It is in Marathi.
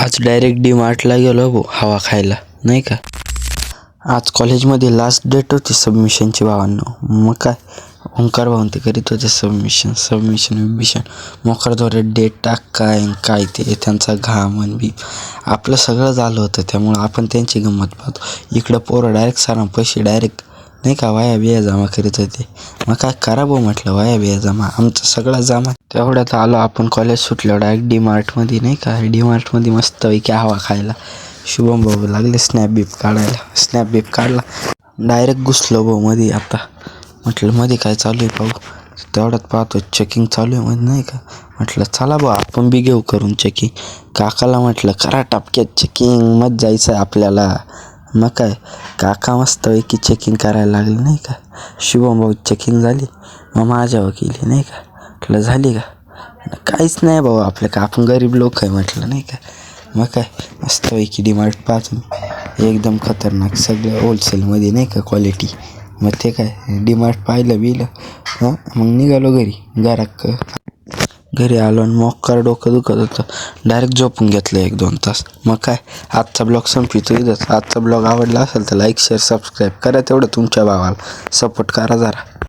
आज डायरेक्ट डीमार्टला गेलो भाऊ हवा खायला नाही का. आज कॉलेजमध्ये लास्ट डेट होती सबमिशनची भावांनो. मग काय ओंकार भाऊन ते करीत होते सबमिशन मोकारद्वारे डेट टाक काय ते त्यांचा घाम आणि बी आपलं सगळं झालं होतं. त्यामुळं आपण त्यांची गंमत पाहतो. इकडं पोरं डायरेक्ट सारा पैसे डायरेक्ट नाही का वाया बिया जमा करीत होते. मग काय करा भाऊ म्हटलं वाया बिया जमा आमचं सगळं जमा. तेवढ्यात आलो आपण कॉलेज सुटल्यावर डायरेक्ट डीमार्टमध्ये नाही का. डीमार्टमध्ये मस्तपैकी हवा खायला. शुभम भाऊ लागले स्नॅप बीप काढायला. स्नॅप बीप काढला डायरेक्ट घुसलो भाऊ मध्ये. आता म्हटलं मध्ये काय चालू आहे पाहू. तेवढ्यात पाहतो चेकिंग चालू आहे मध्ये नाही का. म्हटलं चला भाऊ आपण बी घेऊ करून चेकिंग. काकाला म्हटलं करा टपक्यात चेकिंग मत जायचं आहे आपल्याला. मग काय काका मस्तपैकी चेकिंग करायला लागले नाही का. शुभम भाऊ चेकिंग झाली मग माझ्यावर केली नाही का. म्हटलं झाली का. काहीच नाही भाऊ आपलं का आपण गरीब लोक आहे म्हटलं नाही का. मग काय मस्तपैकी डीमार्ट पाहतो एकदम खतरनाक सगळं होलसेलमध्ये नाही का क्वालिटी. मग ते काय डीमार्ट पाहिलं बिलं मग निघालो घरी आलो आणि मोकार डोकं दुखत होतं. डायरेक्ट झोपून घेतलं 1-2 तास. मग काय आजचा ब्लॉग संपवितो इथंच. आजचा ब्लॉग आवडला असेल तर लाईक शेअर सबस्क्राईब करा. तेवढं तुमच्या भावाला सपोर्ट करा जरा.